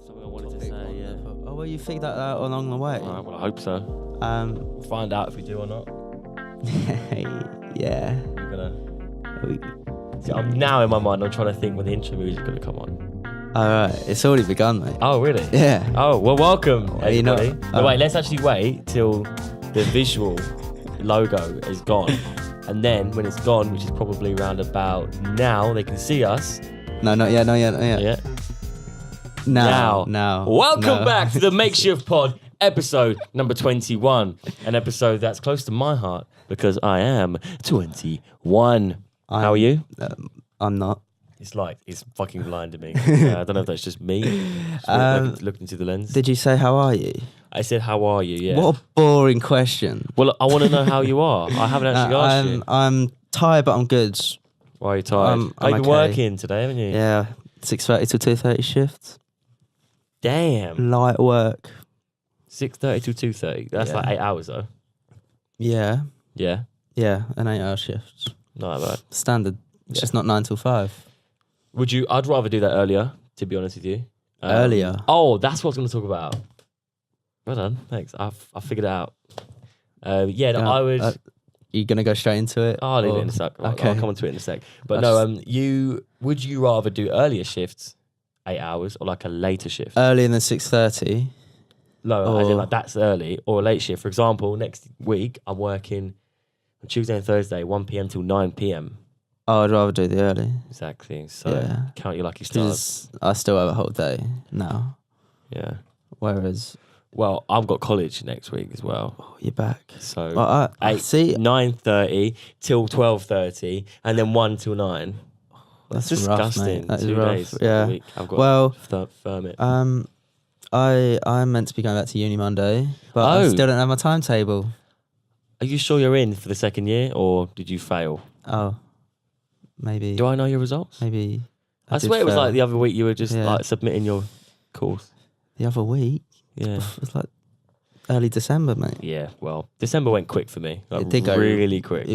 something I wanted to say, yeah. Oh, well, you figured that out along the way. All right, well, I hope so. Um, Find out if we do or not. yeah. We're gonna. See, I'm now in my mind. I'm trying to think when the intro music is gonna come on. All right, it's already begun, mate. Oh, really? Yeah. Oh, well, welcome, Are you not- everybody. No, wait, let's actually wait till the visual logo is gone. And then when it's gone, which is probably around about now, they can see us. No, not yet. Yeah. Now. Welcome back to the Makeshift Pod, episode number 21. An episode that's close to my heart because I am 21. How are you? I'm not. It's fucking blinding me. I don't know if that's just me. Looking into the lens. Did you say how are you? I said, how are you? Yeah. What a boring question. Well, I want to know how you are. I haven't actually asked you. I'm tired, but I'm good. Why are you tired? I'm You've been okay. working today, haven't you? Yeah, 6:30 to 2:30 shifts. Damn. Light work. 6:30 to 2:30. That's Yeah. like 8 hours though. Yeah, Yeah. an 8-hour shift. Not bad. Standard. It's Yeah. just not 9 till 5. I'd rather do that earlier, to be honest with you. Earlier? Oh, that's what I was going to talk about. Well done. Thanks. I figured it out. I would... You gonna go straight into it? I'll leave it or- in a sec. I'll Okay. come on to it in a sec. But That's- would you rather do earlier shifts, 8 hours, or like a later shift? Earlier than 6:30. No, as in or- like that's early, or a late shift. For example, next week I'm working on Tuesday and Thursday, 1 p.m. till 9 p.m. Oh, I'd rather do the early. Exactly. So Yeah. count your lucky stars. Because I still have a whole day now. Yeah. Whereas, Well, I've got college next week as well. oh, you're back. So Well, I 8, see. 9:30 till 12:30, and then 1 till 9. That's disgusting. rough, mate. That is 2 rough. days Yeah. a week. I've got Well, to firm it. I'm meant to be going back to uni Monday, but I Oh. still don't have my timetable. Are you sure you're in for the second year, or did you fail? Oh, maybe. Do I know your results? Maybe. I did swear it was fail. like the other week you were just Yeah. like submitting your course. The other week. Yeah. It was like early December, mate. Yeah, well, December went quick for me. Like, It did go really quick.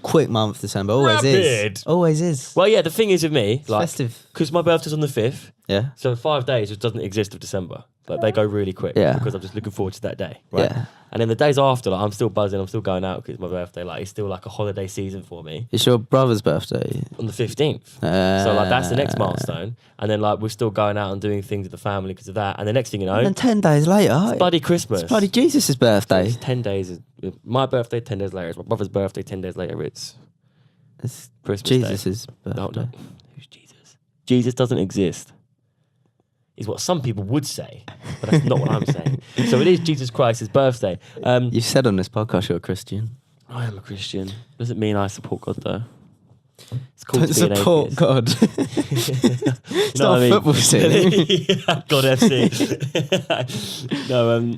Quick month, December. Always Rapid. is. Always is. Well, yeah, the thing is with me, It's like, festive. because my birthday's on the 5th, Yeah. so 5 days just doesn't exist of December. Like, they go really quick Yeah. because I'm just looking forward to that day, right? Yeah. And then the days after, like, I'm still buzzing, I'm still going out because it's my birthday. Like, it's still like a holiday season for me It's your brother's birthday. on the 15th. So, like, that's the next milestone. And then, like, we're still going out and doing things with the family because of that. And the next thing you know, And then 10 days later, it's bloody Christmas. it's bloody Jesus' birthday. It's 10 days. My birthday, 10 days later. It's my brother's birthday, 10 days later. It's It's Christmas Day. Jesus' birthday. No. Who's Jesus? Jesus doesn't exist. Is what some people would say, but that's not what I'm saying. So it is Jesus Christ's birthday. You've said on this podcast you're a Christian. I am a Christian. Doesn't mean I support God though. It's cool Don't to be an support atheist. God. It's not a football team. Yeah, God FC.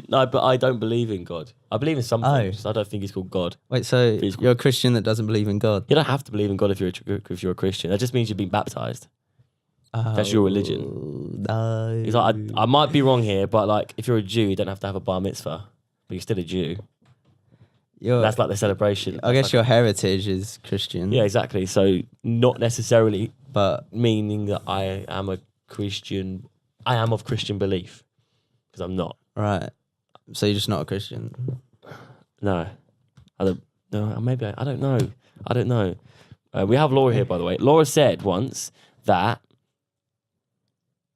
No, but I don't believe in God. I believe in some Oh. things. I don't think he's called God. Wait, so He's- you're a Christian that doesn't believe in God? You don't have to believe in God if you're a Christian. That just means you've been baptized. That's your religion. No. He's like, I might be wrong here, but like, if you're a Jew, you don't have to have a bar mitzvah, but you're still a Jew. That's like the celebration. I guess That's your heritage is Christian. yeah, exactly. So not necessarily But meaning that I am a Christian. I am of Christian belief because I'm not. right. So you're just not a Christian. No, I don't. No, maybe I don't know. I don't know. We have Laura here, by the way. Laura said once that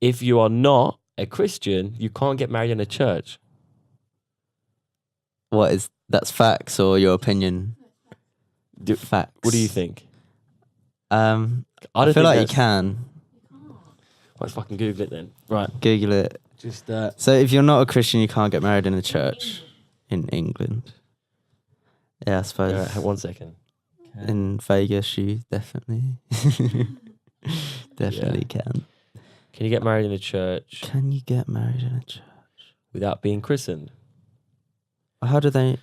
if you are not a Christian, you can't get married in a church. That's facts or your opinion? Facts. What do you think? I don't feel think like you that's- can. Let's fucking Google it then. Right. Google it. Just So if you're not a Christian, you can't get married in a church in England. Yeah, I suppose. 1 second. In Vegas, you definitely can. Can you get married in a church Can you get married in a church? without being christened? How do they?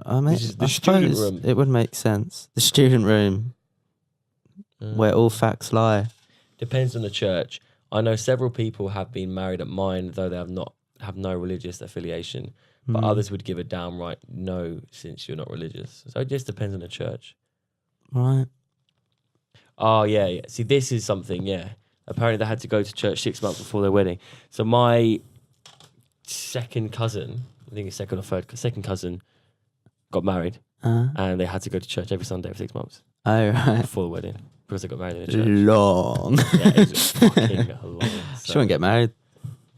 I mean, This is the I student suppose room. it would make sense. The student room, where all facts lie. Depends on the church. I know several people have been married at mine, though they have no religious affiliation. But others would give a downright no, since you're not religious. So it just depends on the church. Right. Oh yeah. See, this is something. Yeah. Apparently, they had to go to church 6 months before their wedding. So my second cousin, I think it's second cousin, got married, Uh, and they had to go to church every Sunday for 6 months oh, right. before the wedding because they got married in a church. Long. Yeah, it was fucking long. She wouldn't get married.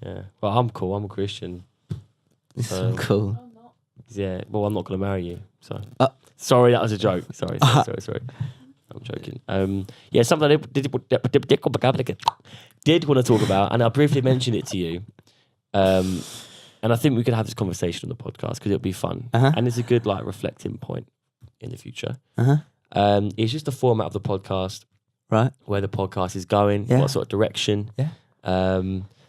Yeah, but I'm cool. I'm a Christian. It's So- so cool. Yeah, well, I'm not going to marry you. So Uh. sorry, that was a joke. Sorry. I'm joking. Yeah, something I did want to talk about, and I briefly mentioned it to you. And I think we could have this conversation on the podcast because it'll be fun, and it's a good like reflecting point in the future. It's just the format of the podcast, Right. where the podcast is going, Yeah. what sort of direction. Yeah.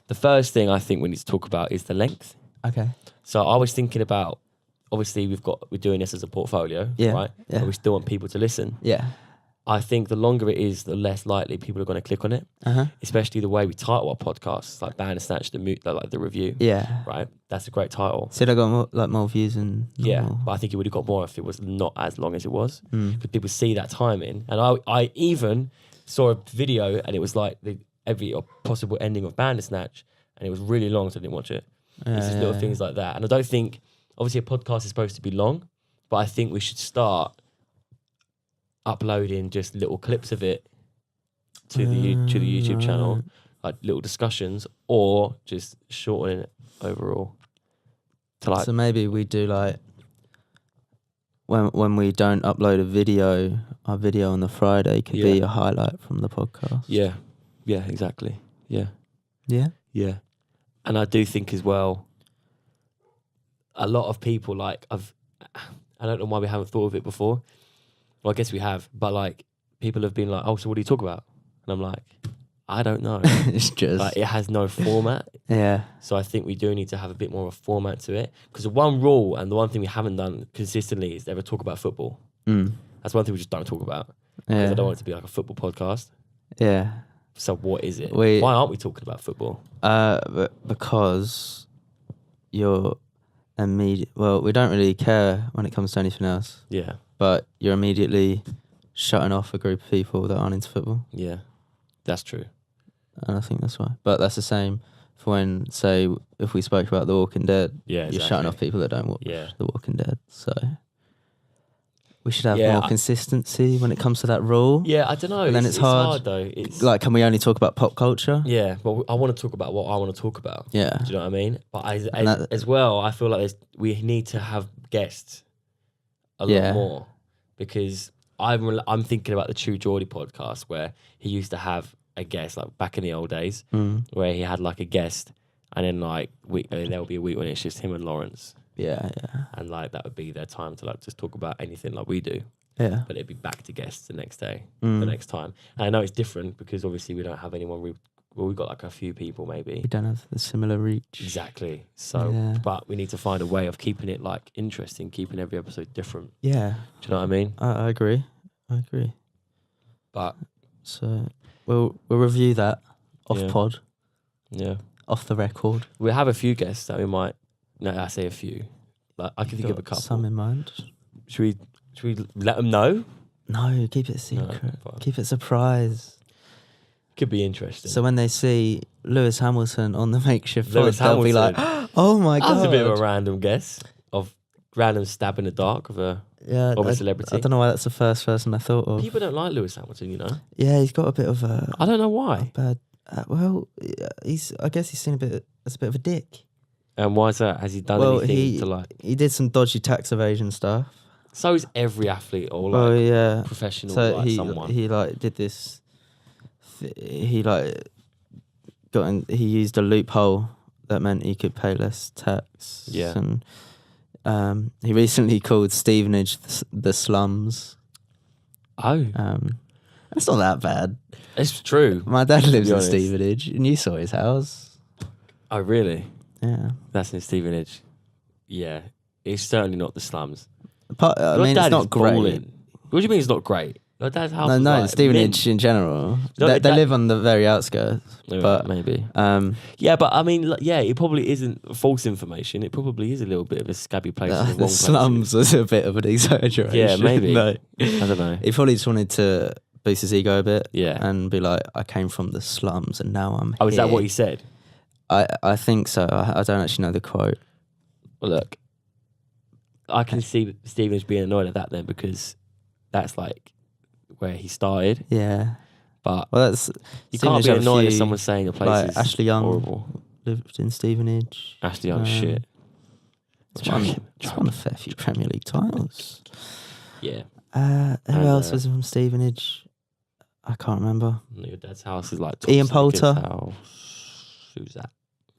The first thing I think we need to talk about is the length. Okay. So I was thinking about, obviously we're doing this as a portfolio, Yeah, right? yeah. But we still want people to listen. Yeah. I think the longer it is, the less likely people are going to click on it. Especially the way we title our podcasts, like Bandersnatch, like the review. Yeah. Right, that's a great title. So they got more views than Yeah, normal. but I think it would have got more if it was not as long as it was. Mm. Because people see that timing, and I even saw a video, and it was like every possible ending of Bandersnatch, and it was really long, so I didn't watch it. It's just little things like that, and I don't think, obviously, a podcast is supposed to be long, but I think we should start uploading just little clips of it to the YouTube channel, like little discussions, or just shortening it overall. To like, So maybe we do like when we don't upload a video, our video on the Friday could be a highlight from the podcast. yeah, exactly, yeah. Yeah. And I do think as well, a lot of people like I don't know why we haven't thought of it before. Well, I guess we have, but like people have been like, "Oh, so what do you talk about?" And I'm like, I don't know. It's just Like, it has no format. yeah. So I think we do need to have a bit more of a format to it. Because the one rule and the one thing we haven't done consistently is ever talk about football. That's one thing we just don't talk about. Because Yeah. I don't want it to be like a football podcast. Yeah. So what is it? We- Why aren't we talking about football? Because you're immediate. Well, we don't really care when it comes to anything else, Yeah, but you're immediately shutting off a group of people that aren't into football, yeah. That's true. and I think that's why. But that's the same for when, say, if we spoke about The Walking Dead, Yeah, you're exactly. shutting off people that don't watch Yeah. The Walking Dead. So we should have Yeah, more consistency when it comes to that rule. Yeah, I don't know. And then it's hard. though. It's Like, can we only talk about pop culture? yeah, but I want to talk about what I want to talk about. Yeah. Do you know what I mean? But And that- as well, I feel like we need to have guests a Yeah. lot more, because I'm thinking about the True Geordie podcast where he used to have a guest, like back in the old days, where he had like a guest, and then like there will be a week when it's just him and Lawrence, Yeah. and like that would be their time to like just talk about anything like we do. Yeah. But it'd be back to guests the next day, Mm. the next time. And I know it's different because obviously we don't have anyone. We've got like a few people maybe. We don't have the similar reach. Exactly. So, Yeah. but we need to find a way of keeping it like interesting, keeping every episode different. Yeah. Do you know what I mean? I agree. But So we'll review that off Yeah. pod, yeah, off the record. we have a few guests that we might. No, I say a few. Like I can think of a Got couple. some in mind. Should we let them know? No, keep it a secret. fine. Keep it a surprise. Could be interesting. So when they see Lewis Hamilton on the Makeshift pod, Lewis they'll be like, Hamilton. "Oh my god!" That's a bit of a random guess of random stab in the dark of a a celebrity. I don't know why that's the first person I thought of. People don't like Lewis Hamilton, you know. Yeah, he's got a bit of a I don't know why. bad. Well, I guess he's seen a bit as a bit of a dick. And why is that? Has he done Well, anything to like? he did some dodgy tax evasion stuff. So is every athlete or like Oh yeah. professional So like he someone. he like did this. He like he used a loophole that meant he could pay less tax. Yeah. And he recently called Stevenage the slums. Oh, That's not that bad. it's true. My dad lives be in honest. Stevenage, and you saw his house. Oh, really? Yeah. That's in Stevenage. Yeah, it's certainly not the slums. I Your mean, dad it's not is great. balling. What do you mean it's not great? Your dad's house. No, is no, like in Stevenage mint. in general. No, they that- live on the very outskirts. Yeah, but maybe. Yeah, But I mean, yeah, it probably isn't false information. It probably is a little bit of a scabby place. in the wrong the place. slums was a bit of an exaggeration. Yeah, maybe. No. I don't know. He probably just wanted to boost his ego a bit. Yeah. And be like, I came from the slums and now I'm Oh, is that here." what he said? I think so. I don't actually know the quote. Well, look, I can see Stevenage being annoyed at that then because that's like where he started. Yeah. But Well, that's you can't Stevenage be have a annoyed if few, someone's saying the place like is Ashley Young horrible. lived in Stevenage. Ashley Young, shit. It's won a fair few Premier League titles. Yeah. Who And, else was from Stevenage? I can't remember. Your dad's house is like Ian Tom Snickers' Poulter. house. Who's that?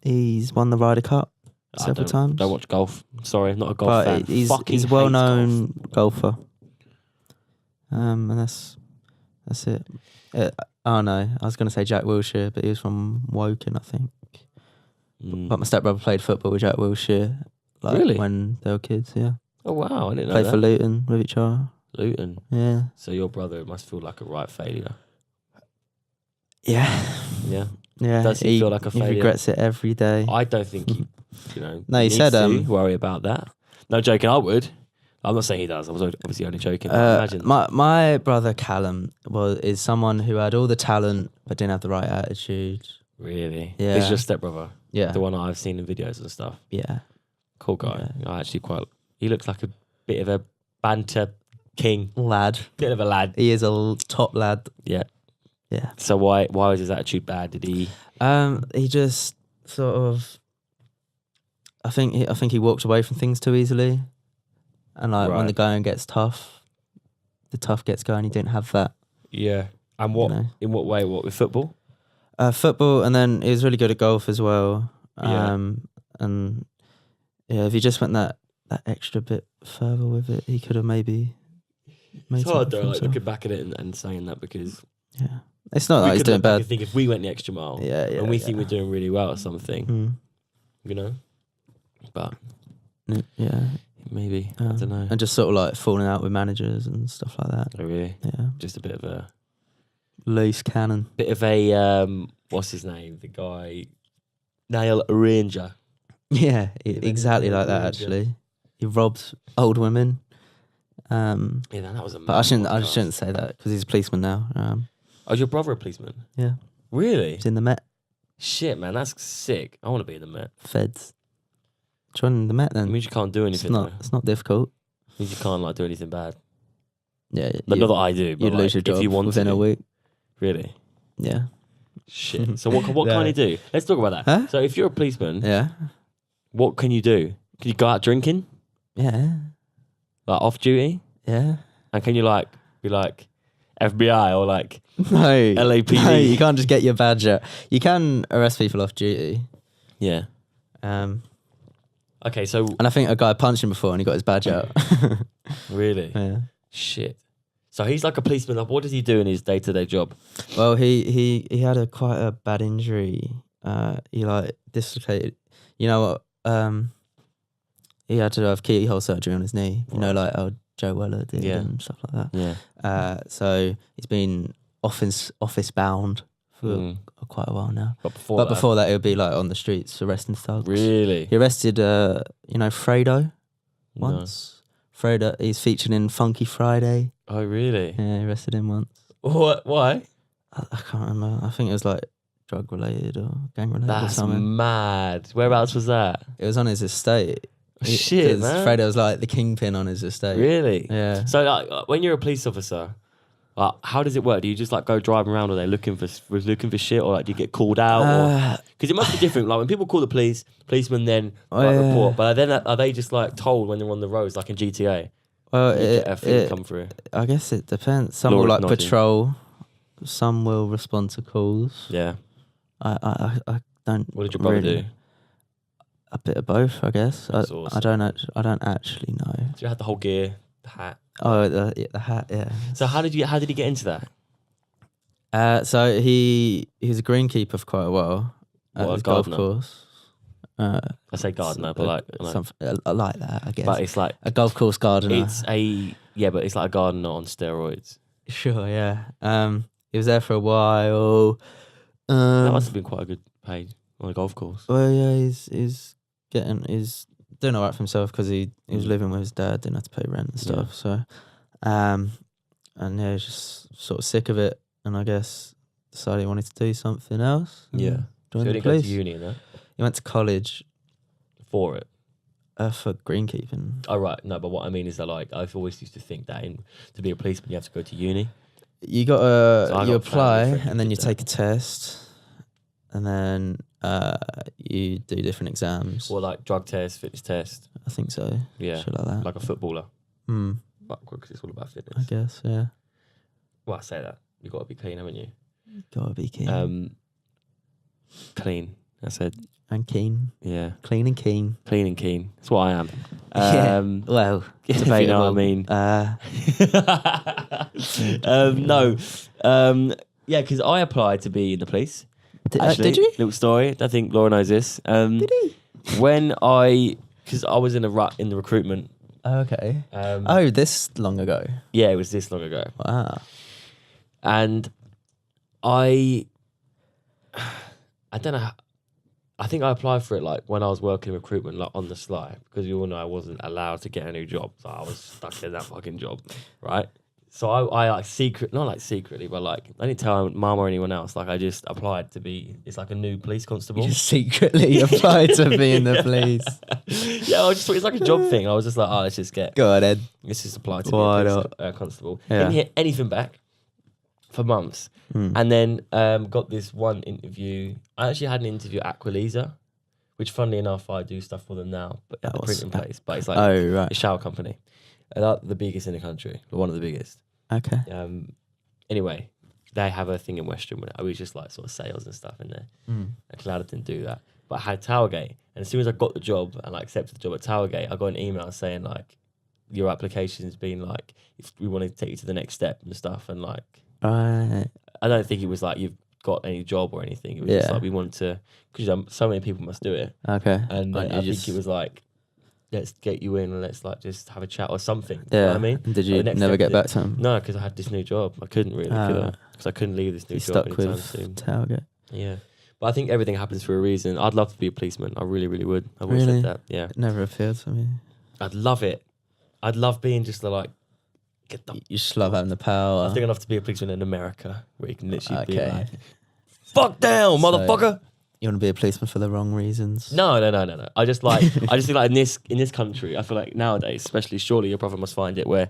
He's won the Ryder Cup several times. Don't watch golf. Sorry, not a golf But fan. he's Fucking a well-known hates golfer. And that's it. Oh no, I was going to say Jack Wilshere, but he was from Woking, I think. golf. But my stepbrother played football with Jack Wilshere. Like, Really? when they were kids, yeah. Oh wow, I didn't know Played that. for Luton with each other. Luton. Yeah. So your brother must feel like a right failure. Yeah. Yeah. Yeah. Does he feel like a failure? He regrets it every day. I don't think he, No, he needs said, to worry about that. No joking, I would. I'm not saying he does. I was obviously only joking. But imagine. My brother Callum is someone who had all the talent but didn't have the right attitude. Really? Yeah. He's your stepbrother. Yeah. The one I've seen in videos and stuff. Yeah. Cool guy. Yeah. I actually he looks like a bit of a banter king. Lad. Bit of a lad. He is a top lad. Yeah. Yeah. So why was his attitude bad? Did he? He just sort of. I think he walked away from things too easily, and like when Right. the going gets tough, the tough gets going. He didn't have that. Yeah. And what? You know. In what way? What with football? Football, and then he was really good at golf as well. Yeah. And yeah, if he just went that extra bit further with it, he could have maybe made It's hard something though, for like himself. looking back at it and saying that because Yeah, it's not we like he's could doing look back bad. and think if we went the extra mile, Yeah, and we think we're doing really well at something, Mm. you know. But Yeah, maybe I don't know. and just sort of like falling out with managers and stuff like that. Oh, really? Yeah, Just a bit of a loose cannon. what's his name? The guy, Nail Ranger. Yeah, Yeah, exactly yeah, like that. yeah. Actually, he robs old women. Yeah, that was a. But I shouldn't say that because he's a policeman now. Oh, is your brother a policeman? Yeah, Really? he's in the Met Shit, man, that's sick. I want to be in the Met. Feds. Join the Met It then. means you can't do anything. though. It's not difficult. It means you can't like do anything bad. Yeah, Not that I do. But you'd like, lose your job if you want within to. a week. Really? Yeah. Shit. So what Yeah. can you do? Let's talk about that. Huh? So if you're a policeman, Yeah. what can you do? Can you go out drinking, Yeah. like off duty, Yeah. and can you like be like FBI or like No. LAPD? No, you can't just get your badge out. You can arrest people off duty. Yeah. And Okay. So I think a guy punched him before and he got his badge out. really, Yeah. shit. So he's like a policeman. Like, what does he do in his day-to-day job? Well, he had quite a bad injury. He like dislocated. You know what? He had to have keyhole surgery on his knee. You know, like how Joe Weller did Yeah. and stuff like that. Yeah. So he's been office bound for quite a while now. But before Before that, it would be like on the streets arresting thugs. really, He arrested, Fredo No. once. Fredo, he's featured in Funky Friday. Oh, really? Yeah, he arrested him once. What? Why? I can't remember. I think it was like drug related or gang related or That's something. mad. Whereabouts was that? It was on his estate. Shit, 'Cause man. Fredo was like the kingpin on his estate. Really? Yeah. So, like, when you're a police officer, like, how does it work? Do you just like go driving around, or are they looking for shit, or like do you get called out? Because it must be different. Like when people call the policemen then report, but then are they just like told when they're on the roads, like in GTA? Well, You get a thing come through. I guess it depends. Some Laura will like nodding. patrol. Some will respond to calls. Yeah. I don't. What did your brother really- do? A bit of both, I guess. That's I awesome. don't actually know. So you had the whole gear, the hat. Oh, the hat, yeah. So how did he get into that? So he was a greenkeeper for quite a while at What, a his golf gardener? course. I say gardener, but like, I know. something like that, I guess. But it's like A golf course gardener. but it's like a gardener on steroids. Sure, yeah. He was there for a while. That must have been quite a good pay on a golf course. Well, yeah, he's doing all right for himself because he was living with his dad, didn't have to pay rent and stuff. So, and yeah, he's just sort of sick of it, and I guess decided he wanted to do something else. Yeah. So Join he the didn't go police. to uni and that He went to college. for it. For greenkeeping. Oh right, no, but what I mean is that like I've always used to think that to be a policeman you have to go to uni. You got So I you got apply family friends who and then did you that. take a test, and then you do different exams. Or like drug test, fitness test. I think so. Yeah, Shit like that. like a footballer. Hmm. But because it's all about I fitness. guess. Yeah. Well, I say that you've got to be clean, haven't you? Gotta be keen. Clean. I said, and keen. yeah, Clean and keen. clean and keen. That's what I am. Yeah. Well, if you know what I mean. No. Yeah, because I applied to be in the police. Actually, did you? Little story. I think Laura knows this. Did he? Because I was in a rut in the recruitment. Okay. Oh, this long ago. yeah, it was this long ago, Wow. and I don't know. I think I applied for it like when I was working recruitment, like on the sly, because you all know I wasn't allowed to get a new job, so I was stuck in that fucking job, right? So I like not secretly, but like I didn't tell mum or anyone else. Like I just applied to be. It's like a new police constable. You just secretly applied to be in the police. Yeah, I just thought it's like a job thing. I was just like, oh, let's just apply to Why be a not? police constable. Yeah. Didn't hear anything back for months. And then got this one interview. I actually had an interview at Aquilisa, which funnily enough, I do stuff for them now, but at the printing place. But it's like a shower company. They're the biggest in the country, one of the biggest. Okay. Anyway, they have a thing in West Stream. I was just like sort of sales and stuff in there. Cloud didn't do that. But I had Towergate. And as soon as I got the job and I accepted the job at Towergate, I got an email saying like, your application's been like, if we want to take you to the next step and stuff. And like, Right. I don't think it was like you've got any job or anything. It was just like we want to, because so many people must do it. Okay. And Aren't I you think it was like, let's get you in and let's like just have a chat or something. Yeah. You know what I mean? And did you Like, the next never step get is- back to him? No, because I had this new job. I couldn't really, because I couldn't leave this new You job stuck anytime with soon. Towergate. Yeah. But I think everything happens for a reason. I'd love to be a policeman. I really, really would. I've always Really? said that. Yeah. It never appealed to me. I'd love it. I'd love being just like, get the You just love having the power. I think I'd love to be a policeman in America, where you can literally be Okay. like, "Fuck down, motherfucker!" You want to be a policeman for the wrong reasons. No. I just think like in this country, I feel like nowadays, especially, surely your brother must find it where,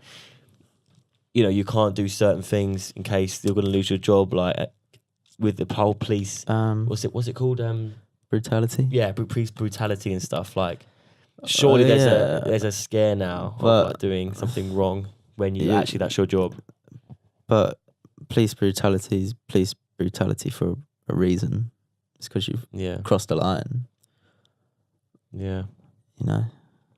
you know, you can't do certain things in case you're going to lose your job, like with the whole police. What's it called? Brutality. Yeah, police brutality and stuff. Like, surely there's a scare now of like doing something wrong when you actually that's your job. But police brutality is police brutality for a reason. It's because you've crossed the line. Yeah. You know.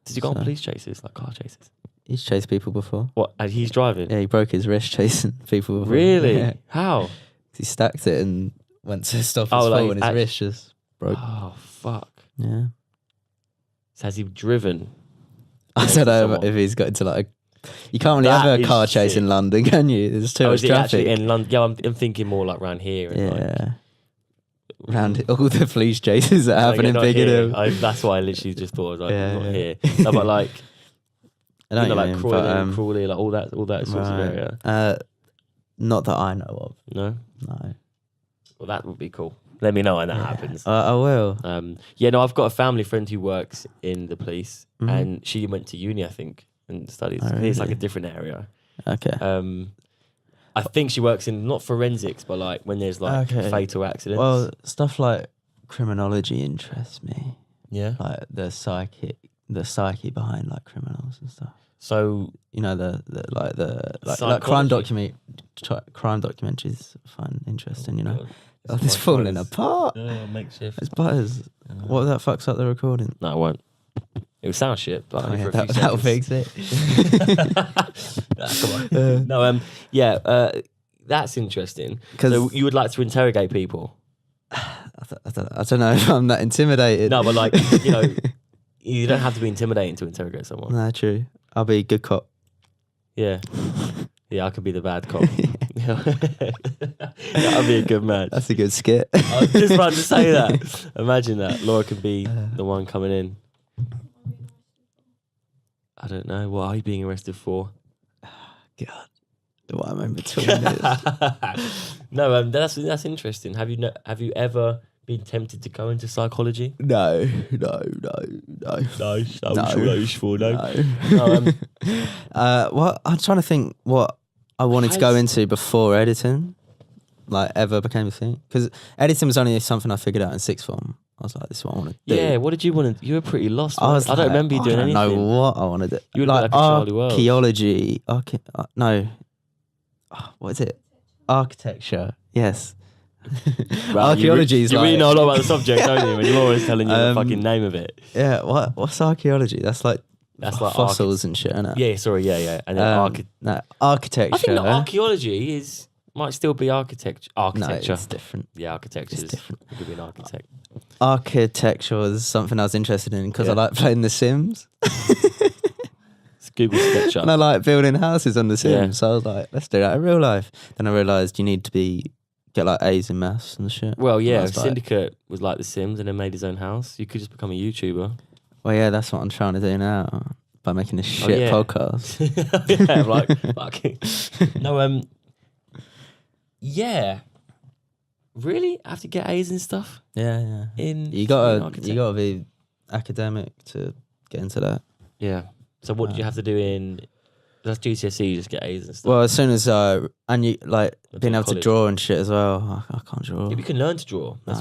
Did you go on police chases, like car chases? He's chased people before. What? And he's driving? Yeah, he broke his wrist chasing people before. Really? Yeah. How? He stacked it and went to stop his Oh, like fall and his wrist just broke. Oh, fuck. Yeah. So has he driven? I don't know if he's got into like you can't really That have a is car chase sick. in London, can you? There's too much is he traffic. actually in London? Yeah, I'm thinking more like around here. And Yeah. Around all the police chases that happen in not here. Biggedham. That's why I literally just thought, like, Yeah, not yeah. here. No, but like, I know you know, what like you mean, Crawley, like all that sorts of area. not that I know of. No? No. Well, that would be cool. Let me know when that happens. I will. Yeah, no, I've got a family friend who works in the police, Mhm. and she went to uni, I think, and studied. Oh, It's like really? a different area. Okay. I think she works in not forensics, but like when there's like Okay. fatal accidents. Well, stuff like criminology interests me. yeah. Like the psyche behind like criminals and stuff. So You know the crime Psychology. crime documentaries I find interesting. You know, God. oh, it's falling apart. Makeshift. It's butters. What if that fucks up the recording? No, it won't. It will sound shit, but only for a few that'll seconds. fix it. Come on. No, that's interesting. 'Cause- So you would like to interrogate people? I don't know if I'm that intimidated. No, but like, you know, you don't have to be intimidating to interrogate someone. No, true. I'll be a good cop. Yeah. Yeah, I could be the bad cop. Yeah, I'll be a good man. That's a good skit. I was just about to say that. Imagine that. Laura could be the one coming in. I don't know. What are you being arrested for? God, what am I in between this? No, that's interesting. Have you ever been tempted to go into psychology? No. No, No. What I'm trying to think what I wanted to go into before editing, like ever became a thing. Because editing was only something I figured out in sixth form. I was like, this is what I want to do. Yeah, what did you want to? You were pretty lost. I don't remember you doing anything. I don't know what I wanted to do. You would like a Charlie Wells. Archaeology. What is it? Architecture. Yes. Wow, archaeology is you like... really know a lot about the subject, don't you? When you're always telling you the fucking name of it. Yeah, what's archaeology? That's like fossils and shit, innit? Yeah, sorry, yeah. And then architecture. I think that archaeology might still be architecture. No, it's different. Yeah, architecture is different. You could be an architect. Architecture was something I was interested in because I like playing The Sims. It's Google SketchUp. And I like building houses on The Sims. Yeah. So I was like, let's do that in real life. Then I realised you need to get like A's in maths and shit. Well, yeah, Syndicate was like The Sims and then made his own house. You could just become a YouTuber. Well, yeah, that's what I'm trying to do now by making this shit podcast. Yeah, like, fucking. No, yeah. Really? I have to get A's and stuff? Yeah. You gotta be academic to get into that. Yeah. So what did you have to do in... That's GCSE, you just get A's and stuff? Well, as soon as... and you, like, being able to draw and shit as well. I can't draw. Yeah, you can learn to draw. That's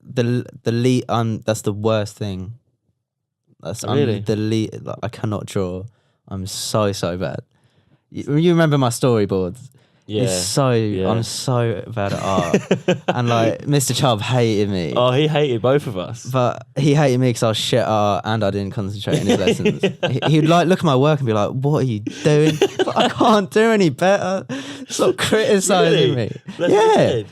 that's the worst thing. Really? Like, I cannot draw. I'm so bad. You remember my storyboards? Yeah. I'm so bad at art. And like Mr. Chubb hated me. Oh, he hated both of us. But he hated me because I was shit at art and I didn't concentrate in his lessons. He'd like look at my work and be like, what are you doing? But I can't do any better. Stop criticising me. Yeah.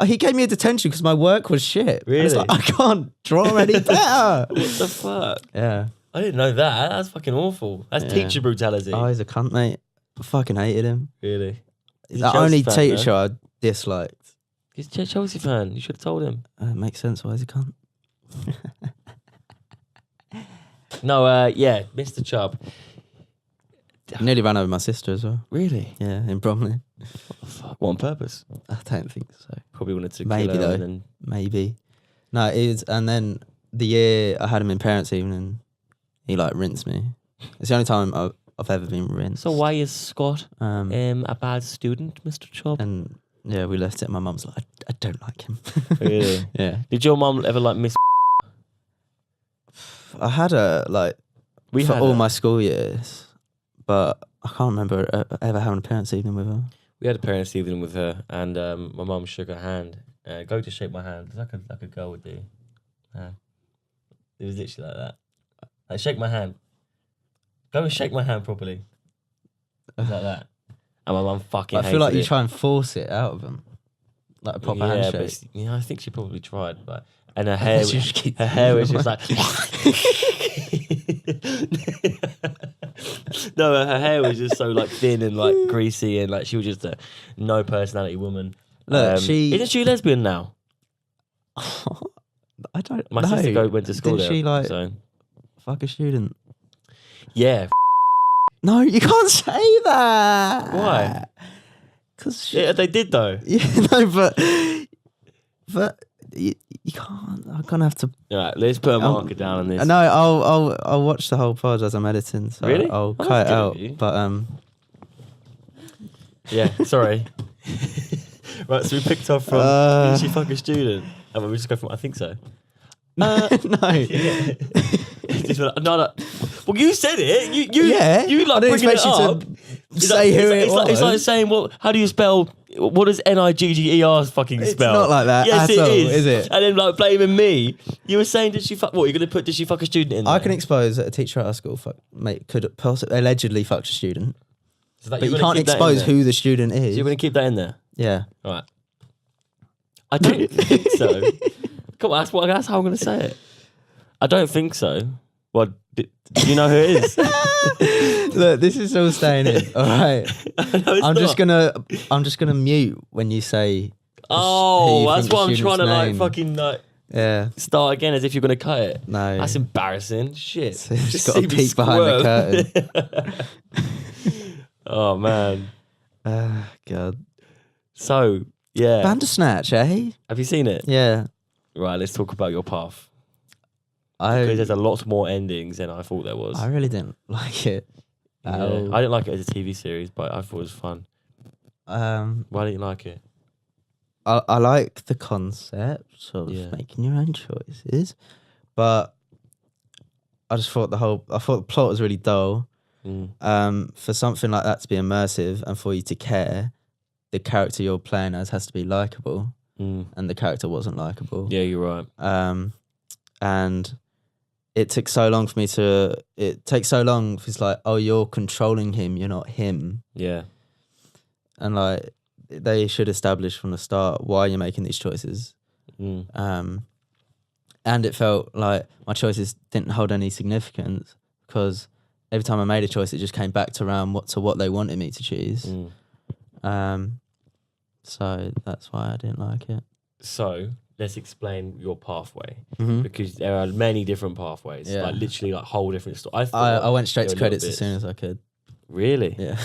He gave me a detention because my work was shit. Really? It's like, I can't draw any better. What the fuck? Yeah. I didn't know that. That's fucking awful. That's teacher brutality. Oh, he's a cunt, mate. I fucking hated him. Really? The only teacher I disliked. He's a Chelsea fan. You should have told him. It makes sense why he can't. No, Mr. Chubb. He nearly ran over my sister as well. Really? Yeah, in Bromley. What the fuck? What, on purpose? I don't think so. Probably wanted to Maybe kill her though. and then... Maybe. No, it was, and then the year I had him in parents' evening, he like rinsed me. It's the only time I've ever been rinsed. So why is Scott a bad student, Mr. Chubb? And yeah, we left it. My mum's like, I don't like him. Really? Yeah. Did your mum ever like miss? I had her like for all my school years, but I can't remember ever having a parents' evening with her. We had a parents' evening with her, and my mum shook her hand. Go to shake my hand, like a girl would do. It was literally like that. Like, shake my hand. Go and shake my hand properly. Like that. And my mum fucking hated it. I feel like you try and force it out of them. Like a proper handshake. But, I think she probably tried. But and her hair was just like... No, her hair was just so like thin and like greasy, and like she was just a no personality woman. Look, isn't she lesbian now? I don't know. My sister went to school Didn't there. she like fuck a student? Yeah. No, you can't say that. Why? Because they did though. Yeah, no, but you can't. I'm gonna have to. All right, let's put a marker down on this. No, I'll watch the whole pod as I'm editing. So really? I'll cut it out. But yeah, sorry. Right, so we picked off from did she fuck a student? And we just go from I think so. No. No. Well, you said it. You like bringing it up. Say who it was. It's like saying, well, how do you spell? What does Nigger fucking spell? It's not like that. Yes, at all, is. Is it? And then like blaming me. You were saying, did she fuck? What? You're gonna put? Did she fuck a student in there? I can expose that a teacher at our school could possibly allegedly fucked a student. So but you can't expose who the student is. So you're gonna keep that in there? Yeah. All right. I don't think so. Come on, that's how I'm gonna say it. I don't think so. Well, do you know who it is? Look, this is all staying in. All right. No, I'm just gonna mute when you say. Oh, that's what I'm trying to name. like fucking like. Yeah. Start again as if you're gonna cut it. No. That's embarrassing. Shit. So just got to peek behind the curtain. Oh man. God. So, Yeah. Bandersnatch, eh? Have you seen it? Yeah. Right, let's talk about your path. Because there's a lot more endings than I thought there was. I really didn't like it. Yeah. Oh. I didn't like it as a TV series, but I thought it was fun. Why didn't you like it? I like the concept of Yeah. making your own choices, but I just thought I thought the plot was really dull. For something like that to be immersive and for you to care, the character you're playing as has to be likable, and the character wasn't likable. Yeah, you're right. And it took so long for me to. It takes so long. It's like, oh, you're controlling him. You're not him. Yeah. And like, they should establish from the start why you're making these choices. And it felt like my choices didn't hold any significance because every time I made a choice, it just came back to around what they wanted me to choose. So that's why I didn't like it. So let's explain your pathway, Mm-hmm. because there are many different pathways. Yeah. Like literally, like whole different stories. I went straight to there were credits little as soon bits. as I could. Really? Yeah.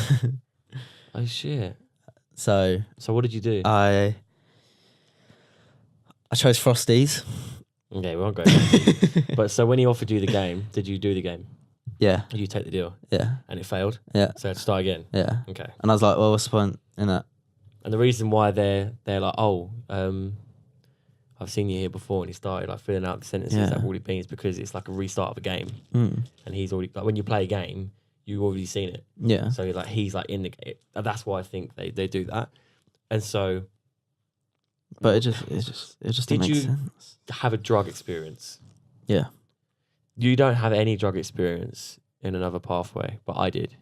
Oh shit. So what did you do? I chose Frosties. Okay, we won't go. But so when he offered you the game, did you do the game? Yeah. Did you take the deal? Yeah. And it failed? Yeah. So I had to start again? Yeah. Okay. And I was like, well, what's the point in that? And the reason why they're like, oh, I've seen you here before, and he started like filling out the sentences that have already been, is because it's like a restart of a game. And he's already, like, when you play a game, you've already seen it. Yeah. So like he's like in the game. That's why I think they do that. And so, But it just didn't make sense. have a drug experience? Yeah. You don't have any drug experience in another pathway, but I did.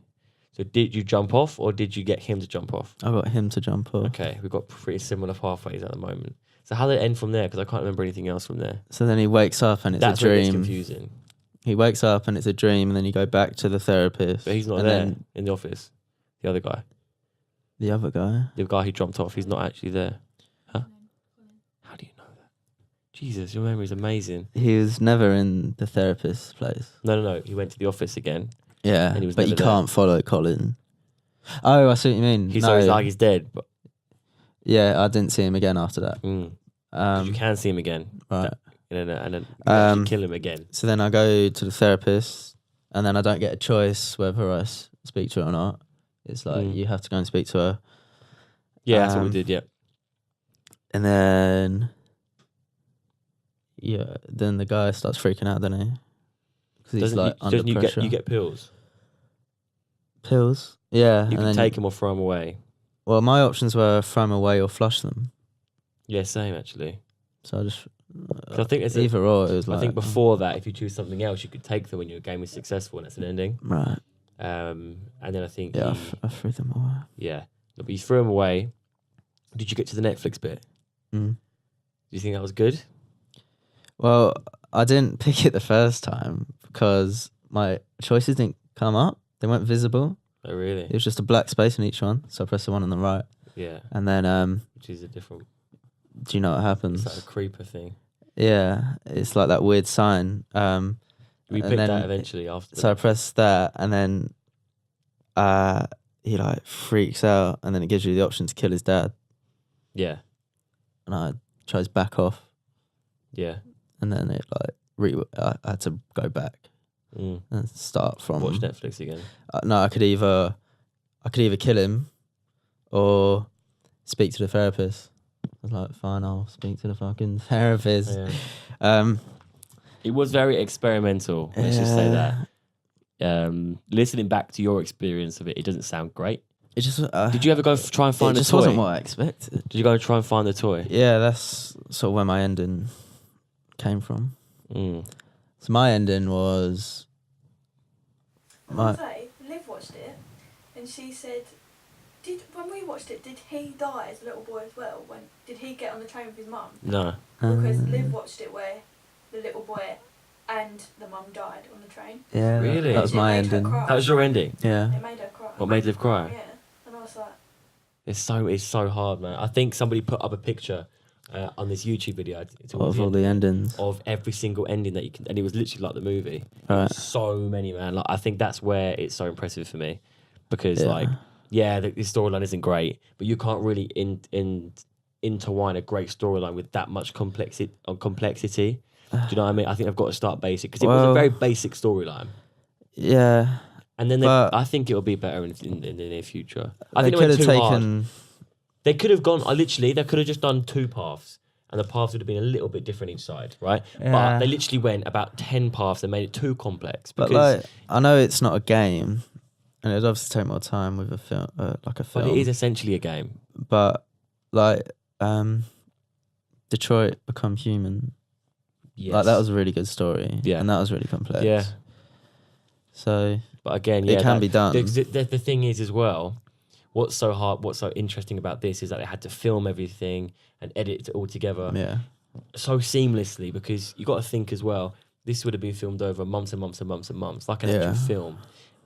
So did you jump off, or did you get him to jump off? I got him to jump off. Okay, we've got pretty similar pathways at the moment. So how did it end from there? Because I can't remember anything else from there. So then he wakes up and it's That's a where it gets dream. confusing. He wakes up and it's a dream, and then you go back to the therapist. But he's not and there then in the office. The other guy. the other guy. The guy who jumped off, he's not actually there. Huh? How do you know that? Jesus, your memory is amazing. He was never in the therapist's place. No. He went to the office again. Yeah, And he was but you never there. can't follow Colin. Oh, I see what you mean. He's no. always like he's dead, but Yeah, I didn't see him again after that. you can see him again. Right. And then you actually kill him again. So then I go to the therapist, and then I don't get a choice whether I speak to her or not. It's like, you have to go and speak to her. Yeah, that's what we did, yeah. And then, then the guy starts freaking out, doesn't he? Because he's like under pressure. You get pills? Pills? Yeah. You can take them or throw them away. Well, my options were throw them away or flush them. Yeah, same actually. So I just... 'Cause I think it's either or, it was like... I think before that, if you choose something else, you could take them when your game is successful and it's an ending. Right. And then I think... Yeah, I threw them away. Yeah. But you threw them away. Did you get to the Netflix bit? Do you think that was good? Well, I didn't pick it the first time because my choices didn't come up. They weren't visible. Oh, really? It was just a black space in each one. So I pressed the one on the right. Yeah. And then... which is a different... Do you know what happens? It's like a creeper thing. Yeah. It's like that weird sign. We picked that eventually after. So I pressed that, and then he like freaks out, and then it gives you the option to kill his dad. Yeah. And I chose back off. Yeah. And then it like I had to go back and start from watch Netflix again. No, I could either kill him or speak to the therapist. I was like, fine, I'll speak to the fucking therapist. Yeah. It was very experimental. Let's just say that. Listening back to your experience of it, it doesn't sound great. It just did you ever go try and find the toy? It just wasn't what I expected. Did you go and try and find the toy? Yeah, that's sort of where my ending came from. So my ending was... I want to say, Liv watched it, and she said, when we watched it, did he die as a little boy as well? Did he get on the train with his mum? No. Because Liv watched it where the little boy and the mum died on the train. Yeah, really? That was my ending. That was your ending? Yeah. It made her cry. What made Liv cry? Yeah, and I was like... It's so hard, man. I think somebody put up a picture on this YouTube video of all the endings of every single ending that you can, and it was literally like the movie. Right. So many, man. Like I think that's where it's so impressive for me, because the storyline isn't great, but you can't really intertwine a great storyline with that much complexity. Do you know what I mean? I think they've got to start basic because it was a very basic storyline. Yeah. And then I think it'll be better in the near future. I think they went too hard. They could have gone. They could have just done 2 paths, and the paths would have been a little bit different each side, right? Yeah. But they literally went about 10 paths and made it too complex. But like, I know it's not a game, and it'd obviously take more time with a film, like a film. But it is essentially a game. But like, Detroit Become Human. Yes. Like that was a really good story. Yeah. And that was really complex. Yeah. So. But again, it can be done. The thing is as well, what's so interesting about this is that they had to film everything and edit it all together so seamlessly, because you got to think as well, this would have been filmed over months and months and months and months, like an actual film,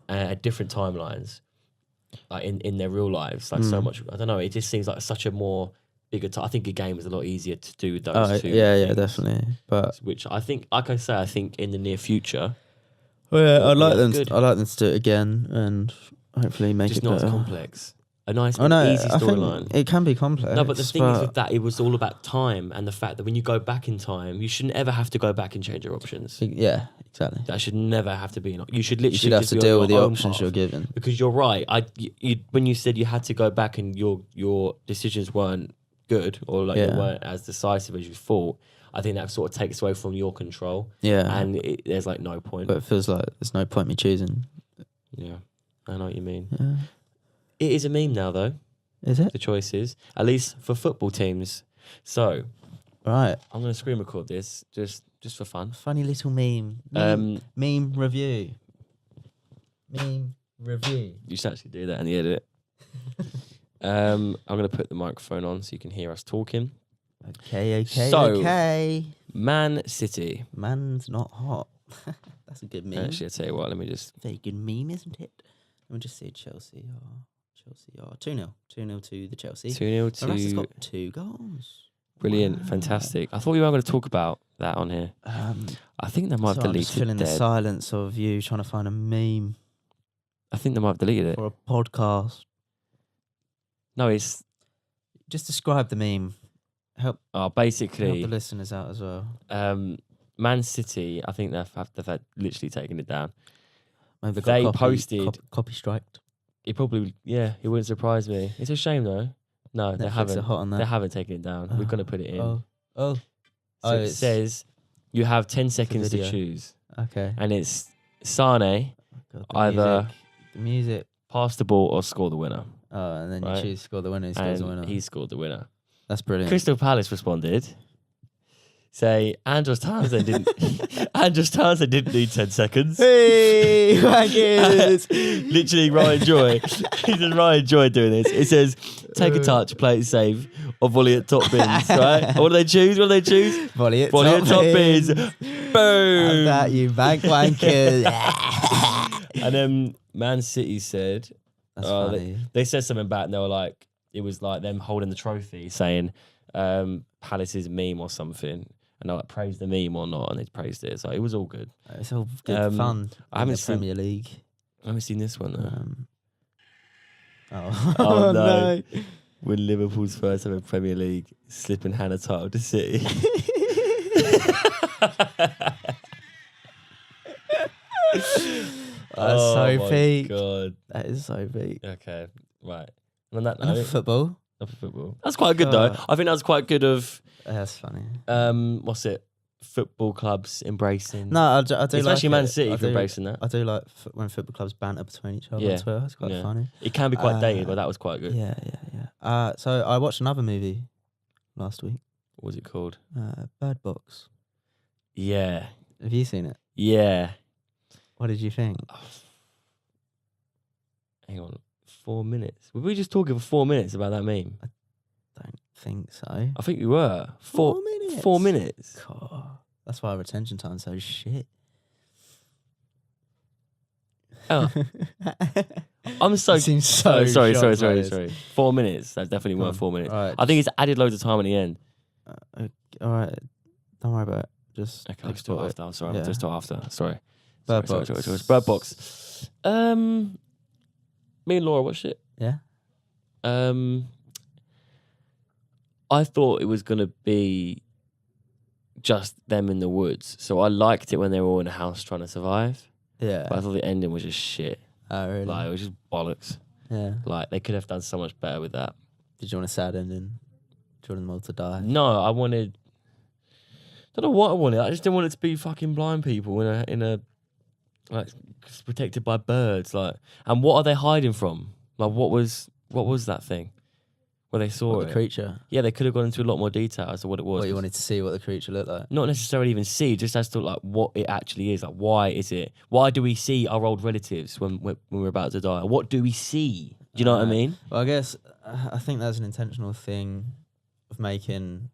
at different timelines, like in their real lives, like so much. I don't know. It just seems like such a more bigger. I think a game is a lot easier to do with those two. Yeah, things, definitely. But which I think, like I say, I think in the near future. Well, yeah, I'd like them. Good. I'd like them to do it again and hopefully make just it better. not as complex. A nice, easy I storyline. think it can be complex. No, but the thing is with that, it was all about time and the fact that when you go back in time, you shouldn't ever have to go back and change your options. Yeah, exactly. That should never have to be. You should literally. You should have just to be deal on with the your own options path. you're given. Because you're right. When you said you had to go back and your decisions weren't good or like they weren't as decisive as you thought, I think that sort of takes away from your control. Yeah. And there's like no point. But it feels like there's no point me choosing. Yeah, I know what you mean. Yeah. It is a meme now, though. Is it? The choices, at least for football teams. So, right, I'm going to screen record this just for fun. Funny little meme. Meme review. Meme review. You should actually do that in the edit. I'm going to put the microphone on so you can hear us talking. Okay. So, okay. Man City. Man's not hot. That's a good meme. Actually, I'll tell you what, let me just... Very good meme, isn't it? Let me just see Chelsea are 2-0. 2-0 to the Chelsea. 2-0 to... Morata's got 2 goals. Brilliant, Wow. fantastic. I thought we were going to talk about that on here. I think they might have I'm just deleted feeling the it. silence of you trying to find a meme I think they might have deleted it. for a podcast. No, it's... Just describe the meme. Help basically... the listeners out as well. Man City, I think they've had literally taken it down. Maybe They got posted... copy striked. It probably, it wouldn't surprise me. It's a shame though. No, they Netflix haven't. are hot on that. They haven't taken it down. We're gonna put it in. Oh. So it it's- says you have 10 seconds to video. choose, Okay. and it's Sane God, either the music. pass the ball or score the winner. Oh, and then Right. you choose score the winner. He scores the winner. And he scored the winner. That's brilliant. Crystal Palace responded. Say Andros Townsend didn't. Andros Townsend didn't need 10 seconds. Hey, wankers! Literally, Ryan Joy. He says Ryan Joy doing this. It says take a touch, play it safe, or volley at top bins. Right? What do they choose? Volley at Volley at top bins. Have Boom. that, you bank wankers. And then Man City said, That's funny. they said something back, and they were like, it was like them holding the trophy, saying Palace's meme or something. And I like praised the meme or not, and they praised it. So it was all good. It's all good fun. I haven't in the seen Premier League. I haven't seen this one though. Oh, Oh, no. When Liverpool's first ever Premier League slipping hand a title to City. That's so peak. God. That is so peak. Okay, right. On that Enough note, of football. enough of football. That's quite good though. I think that's quite good of That's funny. what's it? Football clubs embracing. No, I do especially like Man it. City I for do- embracing that. I do like when football clubs banter between each other Yeah, on Twitter. It's quite yeah. funny. It can be quite dated, but that was quite good. Yeah. So I watched another movie last week. What was it called? Bird Box. Yeah, Have you seen it? yeah. What did you think? Hang on, 4 minutes. Were we just talking for 4 minutes about that meme? Don't think so. I think we were. 4 minutes. 4 minutes. God, that's why retention time's so shit. Oh, I'm so You seem so sorry. shocked by this. 4 minutes. That's definitely more than 4 minutes. Right, I think it's added loads of time at the end. all right. Don't worry about it. Just Okay, I'll just do it after. I'm sorry. Yeah. I'll just do it after. Sorry. Bird Sorry. Box. Bird Box. Me and Laura watched it. Yeah. I thought it was gonna be just them in the woods, so I liked it when they were all in a house trying to survive. Yeah. But I thought the ending was just shit. Oh, really? Like it was just bollocks. Yeah. Like they could have done so much better with that. Did you want a sad ending? Do you want them all to die? No, I wanted. I don't know what I wanted. I just didn't want it to be fucking blind people in a like protected by birds. Like, and what are they hiding from? Like, what was that thing where they saw What, it? the creature? Yeah, they could have gone into a lot more detail as to what it was. What, you wanted to see what the creature looked like? Not necessarily even see, just as to like what it actually is. Like, why is it? Why do we see our old relatives when we're about to die? What do we see? Do you know what I mean? Well, I guess I think that's an intentional thing of making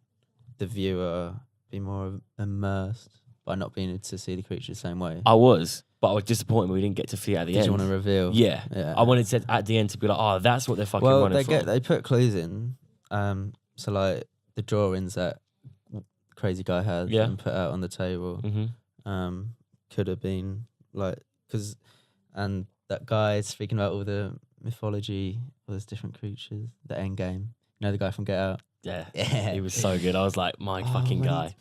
the viewer be more immersed by not being able to see the creature the same way. I was, but I was disappointed we didn't get to see it at the end. Did you want to reveal? Yeah. Yeah. I wanted to at the end to be like, oh, that's what they're fucking running from. They put clues in. So like the drawings that crazy guy had and put out on the table. Mm-hmm. Could have been like and that guy speaking about all the mythology, all those different creatures, the end game. You know the guy from Get Out. Yeah. Yeah. He was so good. I was like, my fucking guy.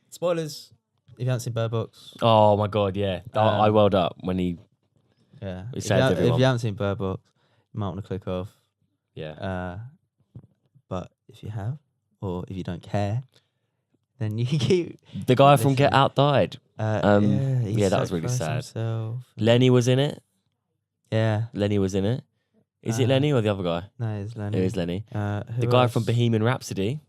Spoilers. If you haven't seen Bird Box. Oh my god, yeah. I welled up when he. Yeah. He saved everyone. If you haven't seen Bird Box, you might want to click off. Yeah. But if you have, or if you don't care, then you can keep. The guy from Get Out died. He that was really sacrificed sad. himself. Lenny was in it. Yeah. Lenny was in it. Is it Lenny or the other guy? No, it's Lenny. It is Lenny. Who The guy else? from Bohemian Rhapsody.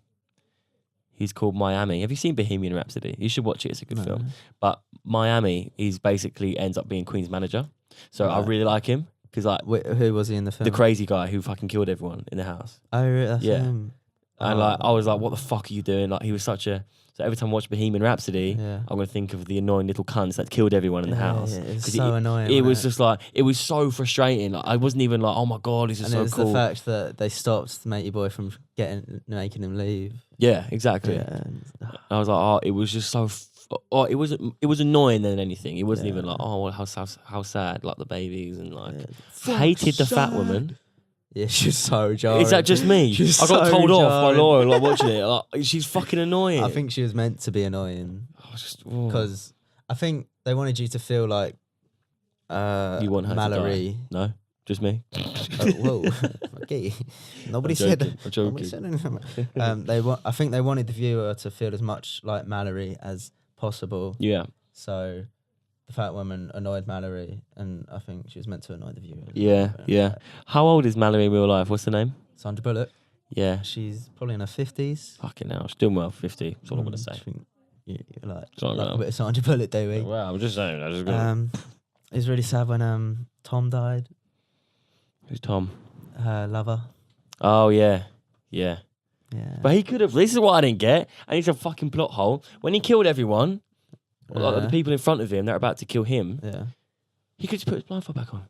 He's called Miami. Have you seen Bohemian Rhapsody? You should watch it. It's a good film. But Miami, he's basically ends up being Queen's manager. So I really like him because like Who was he in the film? the crazy guy who fucking killed everyone in the house. Oh, really? That's Yeah. him. And like I was like, what the fuck are you doing? Like he was such a. So every time I watch Bohemian Rhapsody, Yeah. I'm gonna think of the annoying little cunts that killed everyone in the house. Yeah, it's 'Cause so annoying. It wasn't was just like it was so frustrating. Like I wasn't even like, oh my god, this is and so it was cool. the fact that they stopped the matey boy from making him leave. Yeah, exactly. Yeah. I was like, oh, it was just so. It was annoying than anything. It wasn't even like, oh, well, how sad, like the babies and like. Hated the fat woman. Yeah, she's so jarring. Is that just me? She's I got so told off by jarring. Laura like watching it. Like she's fucking annoying. I think she was meant to be annoying I was just because I think they wanted you to feel like you want her Mallory. to die. No, just me. Whoa, okay. Nobody I'm said. joking, I'm Nobody joking. said anything. I think they wanted the viewer to feel as much like Mallory as possible. Yeah. So the fat woman annoyed Mallory, and I think she was meant to annoy the viewer. Yeah. How old is Mallory in real life? What's the name? Sandra Bullock. Yeah. She's probably in her 50s. Fucking hell. She's doing well, 50. That's all I'm going to I say. think you like Sorry, a man. bit of Sandra Bullock, do we? Well, I'm just saying. I just got It was really sad when Tom died, Who's Tom? her lover. Oh, yeah. Yeah. Yeah. But he could have. This is what I didn't get. And it's a fucking plot hole. When he killed everyone, like the people in front of him, they're about to kill him. Yeah. He could just put his blindfold back on.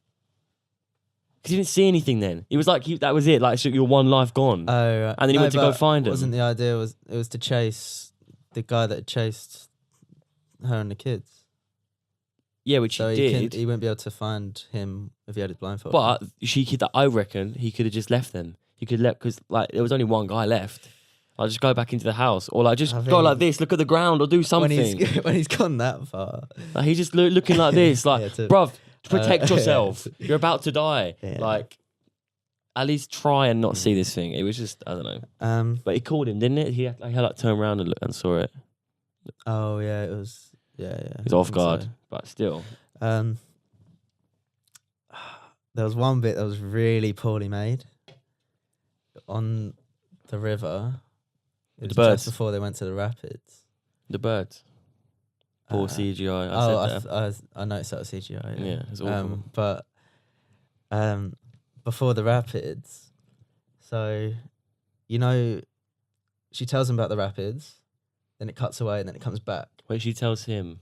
Because he didn't see anything then. He was like, that was it. Like, so your one life gone. Oh, right. And then he went to go find him. Wasn't the idea it was to chase the guy that chased her and the kids? Yeah, which So he did. he wouldn't be able to find him if he had his blindfold. But I reckon he could have just left them. He could let, because like there was only one guy left. Like just go back into the house, or like just I go think like this, look at the ground, or do something. when he's gone that far. Like, he's just looking like this, like, Yeah, bruv, protect yourself. You're about to die. Yeah. Like, at least try and not see this thing. It was just, I don't know. But he called him, didn't it? He had like turned around and looked and saw it. Oh yeah, it was. Yeah. He was off I think guard, so. but still. There was one bit that was really poorly made on the river. It With was the birds. just before they went to the rapids. The birds. Poor CGI. I noticed that was CGI. Yeah, it's awful. But before the rapids, so she tells him about the rapids, then it cuts away, and then it comes back. Wait, she tells him.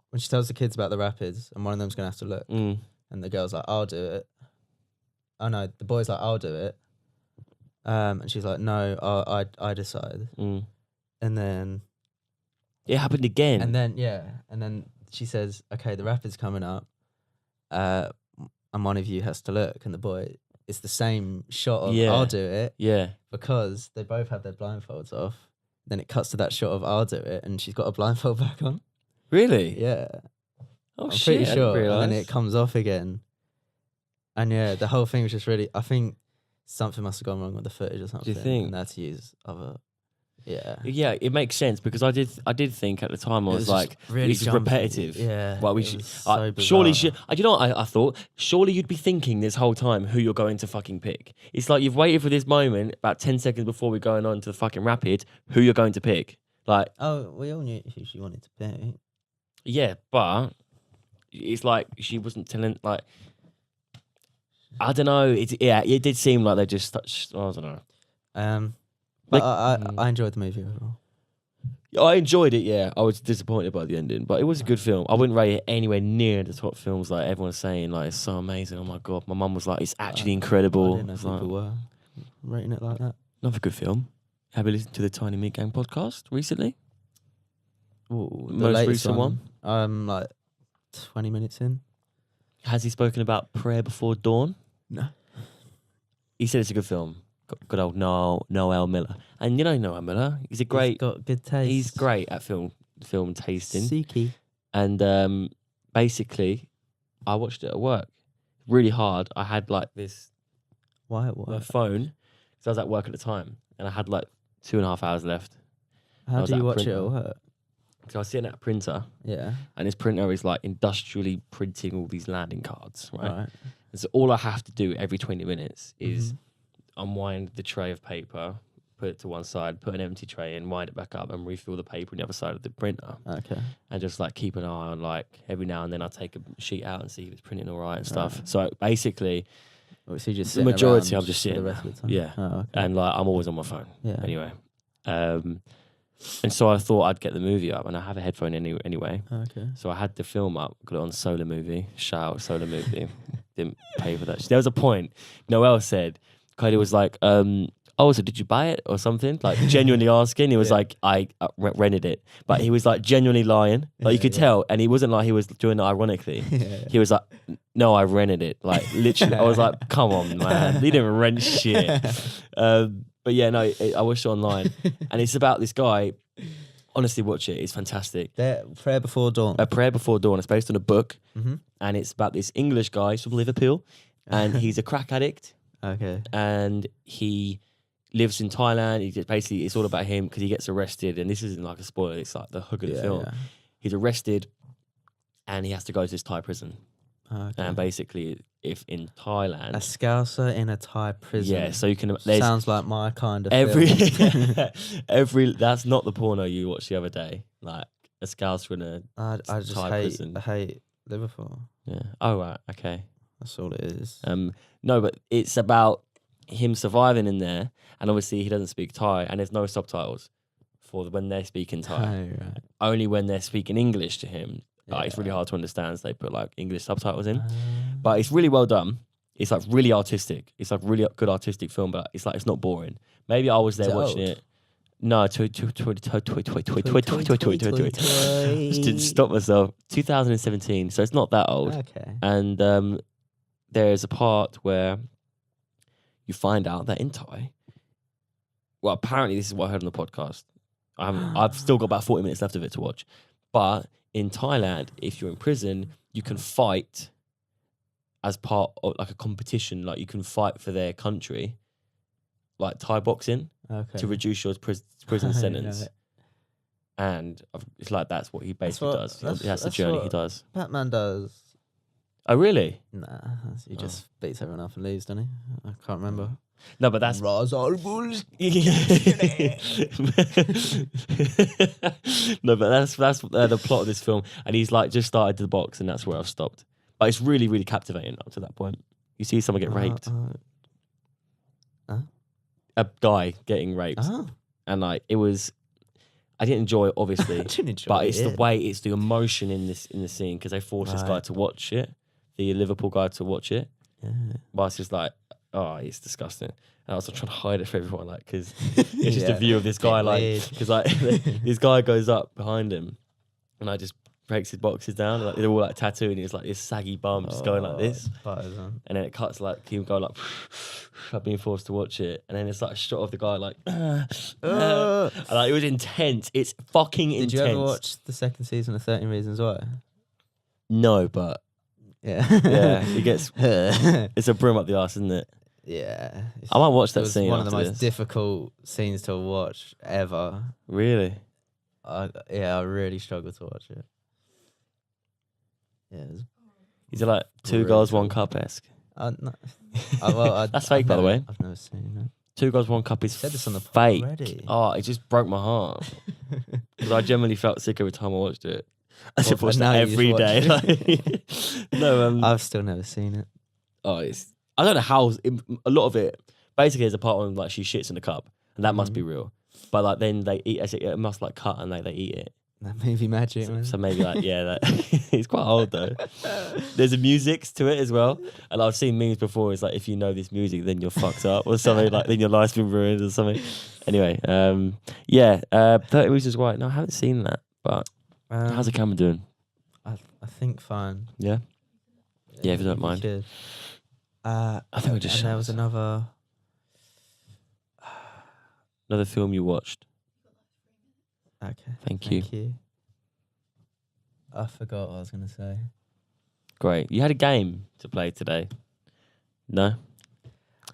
When she tells the kids about the rapids, and one of them's gonna have to look, and the girl's like, "I'll do it." Oh no, the boy's like, "I'll do it," and she's like, "No, I decide." And then It happened again. And then she says, "Okay, the rapid's coming up, and one of you has to look." And the boy, it's the same shot of Yeah. "I'll do it," Yeah. because they both have their blindfolds off. Then it cuts to that shot of I'll do it, and she's got a blindfold back on. Really? Yeah, Oh I'm shit! pretty I sure. didn't And then realise. it comes off again. And yeah, the whole thing was just really. I think something must have gone wrong with the footage or something. think? And they had to use other. Yeah. Yeah, it makes sense because I did think at the time I It was just like, really this is jumpy. repetitive. Yeah. Well, we it should. was so Surely, bizarre. you know what I thought? Surely you'd be thinking this whole time who you're going to fucking pick. It's like you've waited for this moment about 10 seconds before we're going on to the fucking rapid. Who you're going to pick? Like, Oh, we all knew who she wanted to pick. yeah, but it's like she wasn't telling. Like, I don't know. It did seem like they just touched. I don't know. But Like- I enjoyed the movie overall. I enjoyed it, yeah. I was disappointed by the ending, but it was a good film. I wouldn't rate it anywhere near the top films like everyone's saying. Like, it's so amazing. Oh my God. My mum was like, it's actually I incredible. didn't know It's people like, were rating it like that. another good film. Have you listened to the Tiny Meat Gang podcast recently? Ooh, the Most latest recent one? I'm like 20 minutes in. Has he spoken about Prayer Before Dawn? No. He said it's a good film. Good old Noel Miller. And you know Noel Miller. He's He's got good taste. He's great at film tasting. Suki. And basically, I watched it at work. Really hard. I had like this Why? my What? phone because I was at work at the time, and I had like 2.5 hours left. I How was do you at watch it printer. at work? So I was sitting at a printer, Yeah. and this printer is like industrially printing all these landing cards, right? Right. And so all I have to do every 20 minutes is Mhm. unwind the tray of paper, put it to one side, put an empty tray in, wind it back up, and refill the paper on the other side of the printer. Okay. And just like keep an eye on, like, every now and then I take a sheet out and see if it's printing all right and stuff. Right. So basically, Well, so you just The sitting majority, around I'm just for sitting the rest of the time. yeah. Oh, okay. and like I'm always on my phone Yeah. anyway. And so I thought I'd get the movie up, and I have a headphone anyway. Okay. So I had the film up, got it on Solar Movie. Shout out Solar Movie. Didn't pay for that. There was a point. Noel said, Cody was like, oh, so did you buy it or something? Like genuinely asking. He was Yeah. like, I rented it. But he was like genuinely lying. Like you could tell. And he wasn't like he was doing it ironically. Yeah. He was like, no, I rented it. Like literally, I was like, come on, man. He didn't rent shit. But yeah, no, I watched it online. And it's about this guy. Honestly, watch it. It's fantastic. Prayer Before Dawn. A Prayer Before Dawn. It's based on a book. Mm-hmm. And it's about this English guy from Liverpool. And he's a crack addict. Okay. And he lives in Thailand. It's all about him because he gets arrested. And this isn't like a spoiler. It's like the hook of the film. Yeah. He's arrested and he has to go to this Thai prison. Okay. And basically, if in Thailand... A Scouser in a Thai prison. Yeah, so you can... There's Sounds like my kind of every... film. That's not the porno you watched the other day. Like, a Scouser in a... I just Thai hate prison. I hate Liverpool. Yeah. Oh, right. Okay. That's all it is. No, but it's about him surviving in there. And obviously, he doesn't speak Thai. And there's no subtitles for when they're speaking Thai. Oh, right. Only when they're speaking English to him. Like, it's really Yeah. hard to understand, so they put like English subtitles in. But it's really well done. It's like really artistic. It's like really good artistic film, but it's like it's not boring. Maybe I was there Is it watching old? it. No, just didn't stop myself. 2017, so it's not that old. Okay. And there's a part where you find out that in Thai, well, apparently this is what I heard on the podcast. I've still got about 40 minutes left of it to watch. But in Thailand, if you're in prison, you can fight as part of like a competition. Like you can fight for their country, like Thai boxing, Okay. to reduce your prison I sentence. know it. And it's like that's what he basically what- does. that's- That's the that's journey what- he does. Batman does. Oh, really? Nah, he Oh. just beats everyone up and leaves, doesn't he? I can't remember. No, but that's Ra's al Ghul. No, but that's the plot of this film, and he's like just started the box, and that's where I've stopped. But it's really, really captivating up to that point. You see someone get raped, a guy getting raped, Oh. and like it was. I didn't enjoy it, I obviously, didn't enjoy but it's the it. way, it's the emotion in the scene because they forced this guy Right. to watch it, the Liverpool guy to watch it. Yeah. But it's just like, oh, it's disgusting. And I was trying to hide it from everyone, like, because it's just a Yeah. view of this guy, Bit like, weird. because like this guy goes up behind him, and I just breaks his boxes down. Like they're all like tattooed, and it's like this saggy bum just going like this. Butters on. And then it cuts like him going like. I've been forced to watch it, and then it's like a shot of the guy like. And, like, it was intense. It's fucking intense. Did you ever watch the second season of 13 Reasons Why? No, but Yeah. yeah, it gets. It's a broom up the arse, isn't it? Yeah. I might watch that It was scene. one of the after most this. difficult scenes to watch ever. Really? I really struggled to watch it. Yeah. It was, Is it like two Really girls, one cool. cup esque? no. That's fake, by the way. I've never seen it. Two girls, one cup is Said this on the fake. already. Oh, it just broke my heart because I generally felt sick every time I watched it. I should Well, watch now that you every day. just watch Like, no, I've still never seen it. oh, it's. I don't know how. A lot of it, basically, there's a part when like she shits in the cup, and that must be real. But like then they eat it must like cut and like they eat it. That movie magic, man. So maybe like that it's quite old though. There's a music to it as well, and I've seen memes before. It's like if you know this music, then you're fucked up or something. Like then your life's been ruined or something. Anyway, 30 Reasons Why. No, I haven't seen that. But how's the camera doing? I think fine. Yeah, yeah. If you don't mind. Should. I think we just. And there was another film you watched. Okay. Thank you. I forgot what I was gonna say. Great. You had a game to play today. No.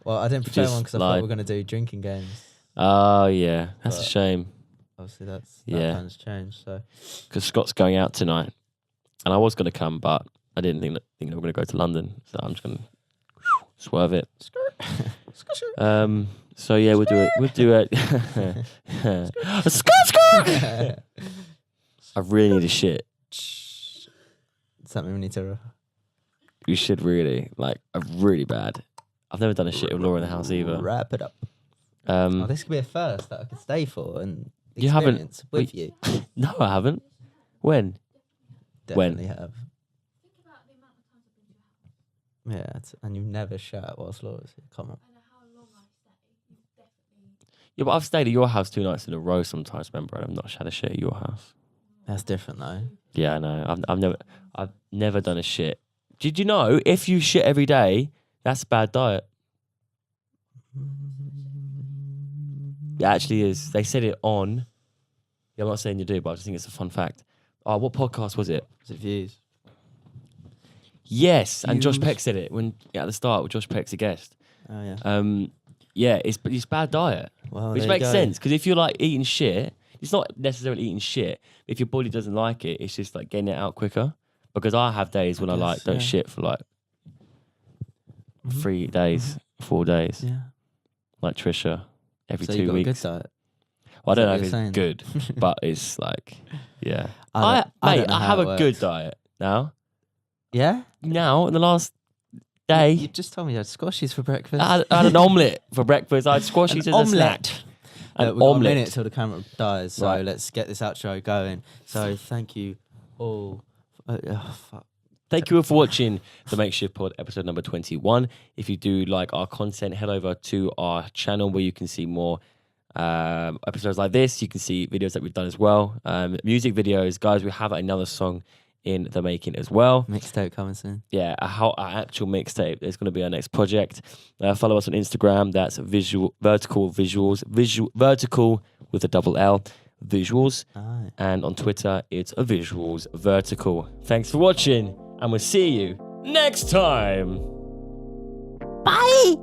Well, I didn't prepare Just one because I thought we were gonna do drinking games. Oh yeah, that's a But- shame. Obviously, that Yeah. plan's changed. So Because Scott's going out tonight, and I was going to come, but I didn't think we were going to go to London, so I'm just going to swerve it. So yeah, we'll do it. We'll do it. I really need a shit. something we need to. You should really really bad. I've never done a shit with Laura in the house either. Wrap it up. This could be a first that I could stay for and You haven't- experience with you. No, I haven't. When? Definitely have. Yeah, and you've never shut whilst Laura's here. Come on. Yeah, but I've stayed at your house 2 nights in a row sometimes. Remember, and I've not had a shit at your house. That's different though. Yeah, I know. I've never done a shit. Did you know if you shit every day, that's a bad diet? It actually is. They said it on. Yeah, I'm not saying you do, but I just think it's a fun fact. Oh, what podcast was it? Is it views? Yes, and Josh Views. Peck said it at the start. With Josh Peck's a guest. Oh yeah. Yeah, it's bad diet, Well, which there you makes go. sense because if you're like eating shit, it's not necessarily eating shit. If your body doesn't like it, it's just like getting it out quicker. Because I have days when I guess, don't yeah. shit for like Mhm. 3 days, 4 days, Yeah. like Trisha every So 2 you got weeks. a good diet. Well, I don't know Is if that it's what good, you're but it's like, yeah. I don't know I how have it a good works. diet now. Yeah. Now, in the last You day, just told me you had squashies for breakfast. I had an omelette for breakfast. I had squashies An as a snack. omelette. An We've got a omelette. minute till the camera dies, so Right. let's get this outro going. So thank you all. Fuck. Thank you all for watching the Makeshift Pod episode number 21. If you do like our content, head over to our channel where you can see more episodes like this. You can see videos that we've done as well. Music videos. Guys, we have another song in the making as well. Mixtape coming soon. Yeah, our actual mixtape is going to be our next project. Follow us on Instagram. That's vertical with a double L, visuals. Aye. And on Twitter, it's a visuals vertical. Thanks for watching, and we'll see you next time. Bye.